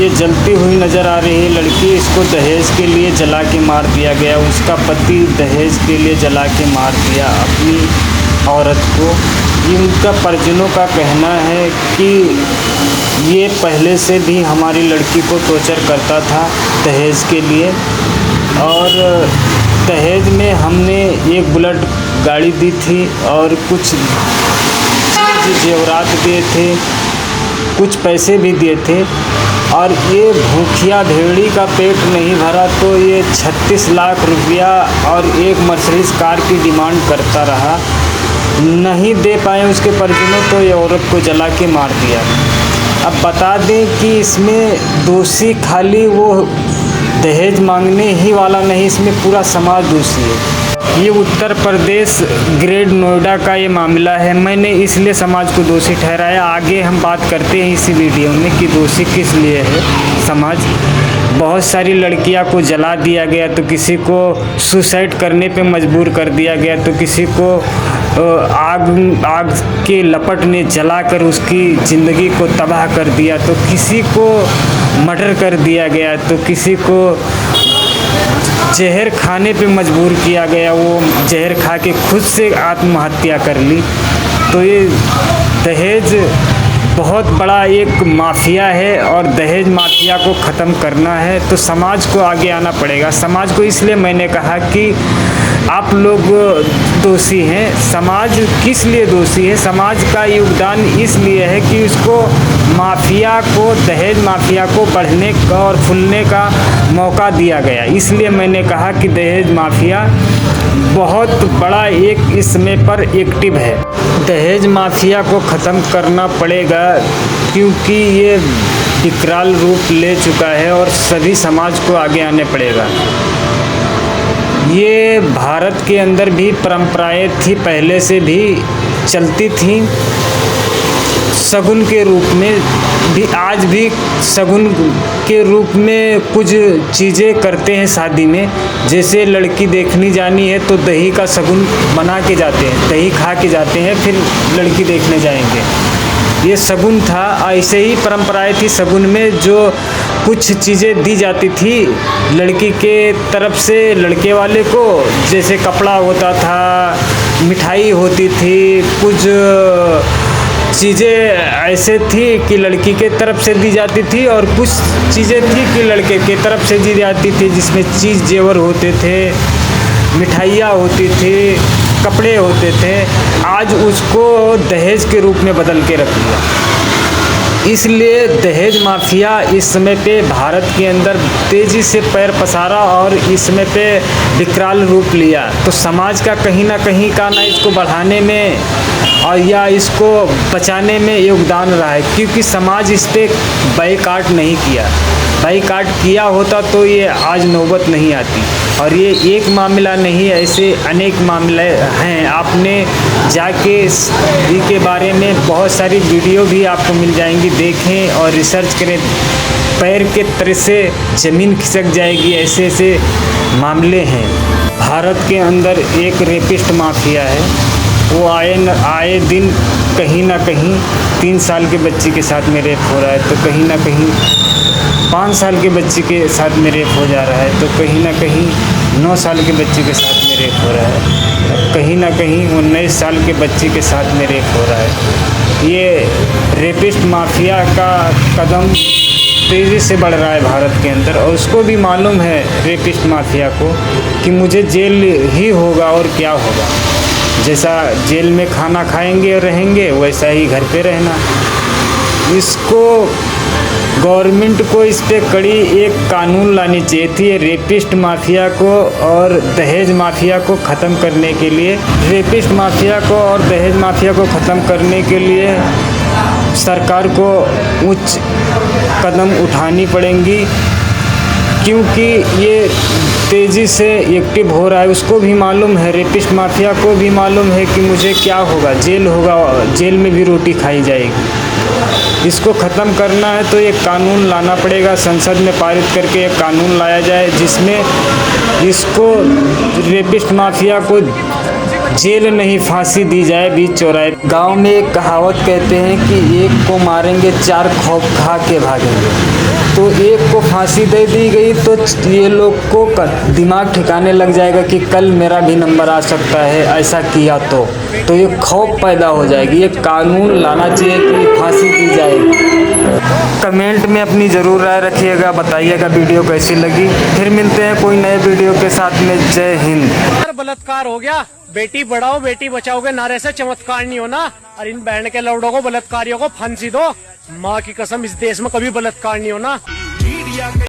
ये जलती हुई नज़र आ रही है लड़की, इसको दहेज के लिए जला के मार दिया गया। उसका पति दहेज के लिए जला के मार दिया अपनी औरत को। इनका परिजनों का कहना है कि ये पहले से भी हमारी लड़की को टॉर्चर करता था दहेज के लिए, और दहेज में हमने एक बुलेट गाड़ी दी थी और कुछ जेवरात दिए थे, कुछ पैसे भी दिए थे। और ये भूखिया भेड़ी का पेट नहीं भरा तो ये 36 लाख रुपया और एक मर्सिडीज कार की डिमांड करता रहा। नहीं दे पाए उसके परिजनों तो ये औरत को जला के मार दिया। अब बता दें कि इसमें दोषी खाली वो दहेज मांगने ही वाला नहीं, इसमें पूरा समाज दोषी है। ये उत्तर प्रदेश ग्रेड नोएडा का ये मामला है। मैंने इसलिए समाज को दोषी ठहराया। आगे हम बात करते हैं इसी वीडियो में कि दोषी किस लिए है समाज। बहुत सारी लड़कियां को जला दिया गया, तो किसी को सुसाइड करने पे मजबूर कर दिया गया, तो किसी को आग के लपट ने जलाकर उसकी ज़िंदगी को तबाह कर दिया, तो किसी को मर्डर कर दिया गया, तो किसी को जहर खाने पे मजबूर किया गया, वो जहर खा के खुद से आत्महत्या कर ली। तो ये दहेज बहुत बड़ा एक माफिया है और दहेज माफिया को ख़त्म करना है तो समाज को आगे आना पड़ेगा। समाज को इसलिए मैंने कहा कि आप लोग दोषी हैं। समाज किस लिए दोषी है? समाज का योगदान इसलिए है कि उसको माफिया को, दहेज माफिया को बढ़ने का और फूलने का मौका दिया गया। इसलिए मैंने कहा कि दहेज माफिया बहुत बड़ा एक इस समय पर एक्टिव है। दहेज माफिया को ख़त्म करना पड़ेगा क्योंकि ये विकराल रूप ले चुका है और सभी समाज को आगे आने पड़ेगा। ये भारत के अंदर भी परंपराएं थी, पहले से भी चलती थी। शगुन के रूप में भी आज भी शगुन के रूप में कुछ चीज़ें करते हैं शादी में। जैसे लड़की देखनी जानी है तो दही का शगुन बना के जाते हैं, दही खा के जाते हैं, फिर लड़की देखने जाएंगे। ये शगुन था। ऐसे ही परंपराएं थी शगुन में, जो कुछ चीज़ें दी जाती थी लड़की के तरफ से लड़के वाले को। जैसे कपड़ा होता था, मिठाई होती थी, कुछ चीज़ें ऐसे थी कि लड़की के तरफ से दी जाती थी और कुछ चीज़ें थी कि लड़के के तरफ से दी जाती थी, जिसमें चीज़ जेवर होते थे, मिठाइयाँ होती थी, कपड़े होते थे। आज उसको दहेज के रूप में बदल के रख दिया। इसलिए दहेज माफिया इस समय पे भारत के अंदर तेज़ी से पैर पसारा और इस समय पे विकराल रूप लिया। तो समाज का कहीं ना कहीं का ना इसको बढ़ाने में और या इसको बचाने में योगदान रहा है, क्योंकि समाज इस पर बाइकाट नहीं किया। बाइकाट किया होता तो ये आज नौबत नहीं आती। और ये एक मामला नहीं, ऐसे अनेक मामले हैं। आपने जाके इसके बारे में बहुत सारी वीडियो भी आपको मिल जाएंगी, देखें और रिसर्च करें। पैर के तले से ज़मीन खिसक जाएगी, ऐसे ऐसे मामले हैं। भारत के अंदर एक रेपिस्ट माफिया है। वो आए दिन कहीं ना कहीं 3 साल के बच्ची के साथ में रेप हो रहा है, तो कहीं ना कहीं 5 साल के बच्ची के साथ में रेप हो जा रहा है, तो कहीं ना कहीं 9 साल के बच्चे के साथ में रेप हो रहा है, कहीं ना कहीं 19 साल के बच्चे के साथ में रेप हो रहा है। ये रेपिस्ट माफिया का कदम तेज़ी से बढ़ रहा है भारत के अंदर, और उसको भी मालूम है रेपिस्ट माफिया को कि मुझे जेल ही होगा और क्या होगा। जैसा जेल में खाना खाएंगे और रहेंगे, वैसा ही घर पे रहना। इसको गवर्नमेंट को इस पे कड़ी एक कानून लानी चाहिए थी रेपिस्ट माफिया को और दहेज माफिया को ख़त्म करने के लिए। रेपिस्ट माफिया को और दहेज माफिया को ख़त्म करने के लिए सरकार को उच्च कदम उठानी पड़ेंगी, क्योंकि ये तेज़ी से एक्टिव हो रहा है। उसको भी मालूम है, रेपिस्ट माफिया को भी मालूम है कि मुझे क्या होगा, जेल होगा, जेल में भी रोटी खाई जाएगी। इसको ख़त्म करना है तो एक कानून लाना पड़ेगा, संसद में पारित करके एक कानून लाया जाए जिसमें इसको रेपिस्ट माफिया को जेल नहीं फांसी दी जाए बीच चौराहे। गांव में एक कहावत कहते हैं कि एक को मारेंगे 4 खौफ खा के भागेंगे। तो एक को फांसी दे दी गई तो ये लोग को दिमाग ठिकाने लग जाएगा कि कल मेरा भी नंबर आ सकता है, ऐसा किया तो ये खौफ पैदा हो जाएगी। ये कानून लाना चाहिए कि फांसी दी जाएगी। कमेंट में अपनी ज़रूर राय रखिएगा, बताइएगा वीडियो कैसी लगी। फिर मिलते हैं कोई नए वीडियो के साथ में। जय हिंद। बलात्कार हो गया, बेटी बढ़ाओ बेटी बचाओ के नारे से चमत्कार नहीं होना। और इन बैंड के लौड़ों को बलात्कारियों को फांसी दो। माँ की कसम, इस देश में कभी बलात्कार नहीं होना।